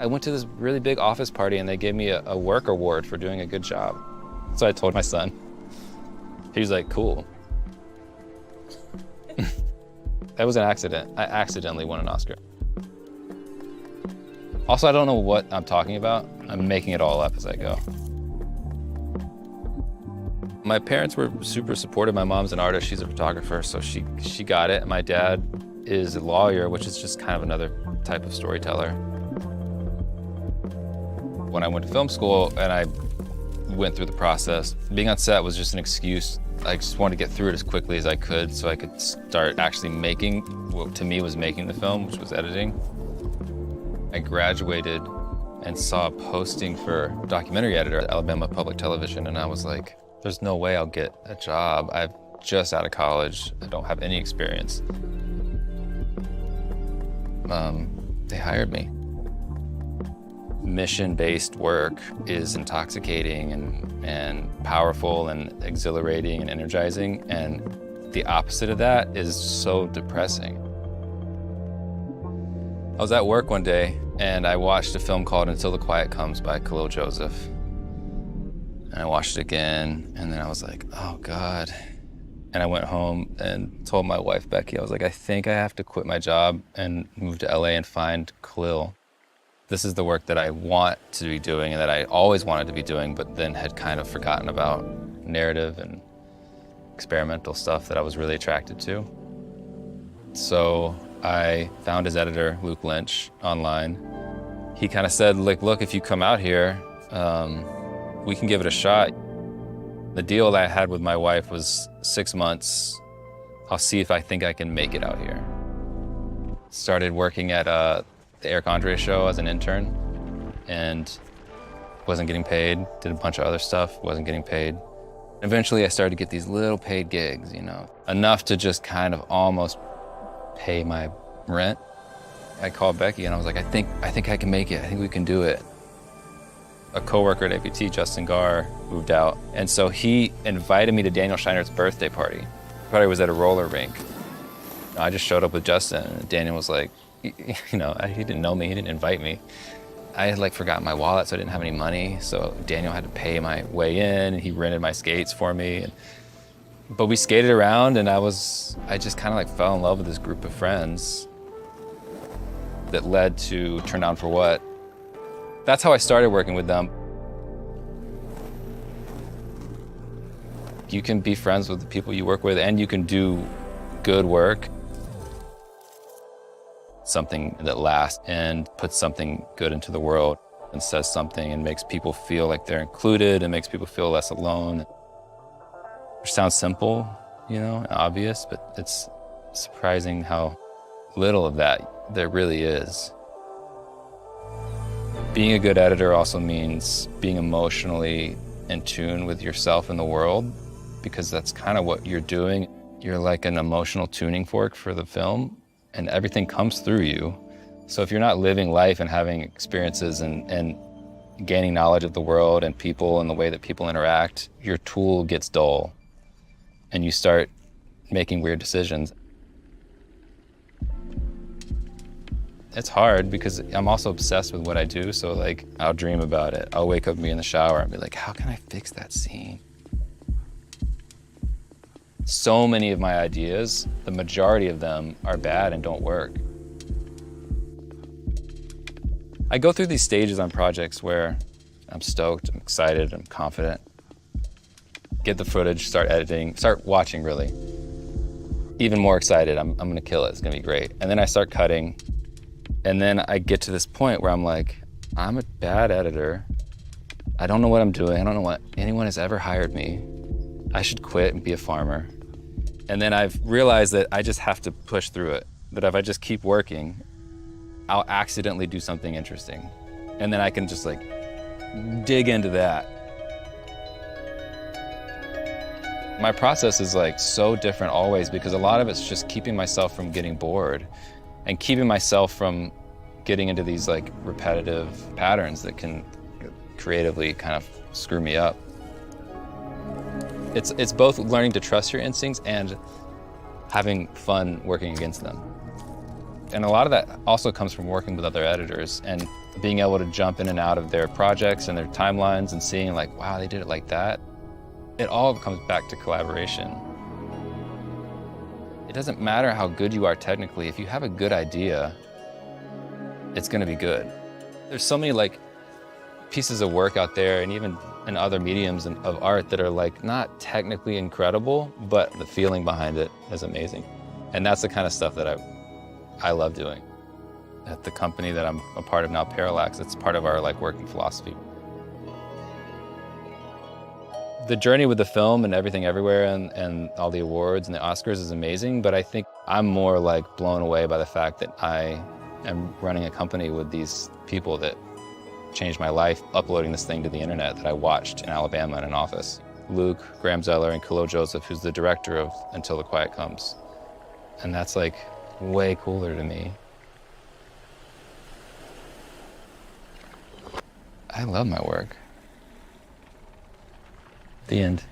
I went to this really big office party and they gave me a work award for doing a good job. So I told my son. He was like, cool. That was an accident. I accidentally won an Oscar. Also, I don't know what I'm talking about. I'm making it all up as I go. My parents were super supportive. My mom's an artist, she's a photographer, so she got it. My dad is a lawyer, which is just kind of another type of storyteller. When I went to film school and I went through the process, being on set was just an excuse. I just wanted to get through it as quickly as I could so I could start actually making what to me was making the film, which was editing. I graduated and saw a posting for documentary editor at Alabama Public Television, and I was like, there's no way I'll get a job. I'm just out of college. I don't have any experience. They hired me. Mission-based work is intoxicating and powerful and exhilarating and energizing, and the opposite of that is so depressing. I was at work one day and I watched a film called Until the Quiet Comes by Khalil Joseph. And I watched it again, and then I was like, oh God. And I went home and told my wife, Becky, I was like, I think I have to quit my job and move to LA and find Khalil. This is the work that I want to be doing and that I always wanted to be doing, but then had kind of forgotten about narrative and experimental stuff that I was really attracted to. So I found his editor, Luke Lynch, online. He kind of said, like, look, if you come out here, we can give it a shot. The deal that I had with my wife was 6 months. I'll see if I think I can make it out here. Started working at the Eric Andre show as an intern and wasn't getting paid. Did a bunch of other stuff, wasn't getting paid. Eventually I started to get these little paid gigs, you know, enough to just kind of almost pay my rent. I called Becky and I was like, I think I can make it. I think we can do it. A coworker at APT, Justin Garr, moved out. And so he invited me to Daniel Scheinert's birthday party. The party was at a roller rink. I just showed up with Justin and Daniel was like, you know, he didn't know me, he didn't invite me. I had like forgotten my wallet, so I didn't have any money. So Daniel had to pay my way in and he rented my skates for me. But we skated around and I just kind of like fell in love with this group of friends that led to Turn Down for What. That's how I started working with them. You can be friends with the people you work with and you can do good work. Something that lasts and puts something good into the world and says something and makes people feel like they're included and makes people feel less alone. Which sounds simple, you know, and obvious, but it's surprising how little of that there really is. Being a good editor also means being emotionally in tune with yourself and the world, because that's kind of what you're doing. You're like an emotional tuning fork for the film, and everything comes through you. So if you're not living life and having experiences and gaining knowledge of the world and people and the way that people interact, your tool gets dull and you start making weird decisions. It's hard because I'm also obsessed with what I do, so like I'll dream about it. I'll wake up and be in the shower and be like, how can I fix that scene? So many of my ideas, the majority of them are bad and don't work. I go through these stages on projects where I'm stoked, I'm excited, I'm confident. Get the footage, start editing, start watching really. Even more excited, I'm gonna kill it, it's gonna be great. And then I start cutting, and then I get to this point where I'm like, I'm a bad editor. I don't know what I'm doing, I don't know what anyone has ever hired me. I should quit and be a farmer. And then I've realized that I just have to push through it. That if I just keep working, I'll accidentally do something interesting. And then I can just like dig into that. My process is like so different always because a lot of it's just keeping myself from getting bored and keeping myself from getting into these like repetitive patterns that can creatively kind of screw me up. It's both learning to trust your instincts and having fun working against them. And a lot of that also comes from working with other editors and being able to jump in and out of their projects and their timelines and seeing like, wow, they did it like that. It all comes back to collaboration. It doesn't matter how good you are technically. If you have a good idea, it's gonna be good. There's so many like pieces of work out there and even in other mediums of art that are like not technically incredible, but the feeling behind it is amazing. And that's the kind of stuff that I love doing. At the company that I'm a part of now, Parallax, it's part of our like working philosophy. The journey with the film and Everything Everywhere and all the awards and the Oscars is amazing, but I think I'm more like blown away by the fact that I am running a company with these people that changed my life, uploading this thing to the internet that I watched in Alabama in an office. Luke, Graham Zeller, and Khalil Joseph, who's the director of Until the Quiet Comes. And that's like way cooler to me. I love my work. The end.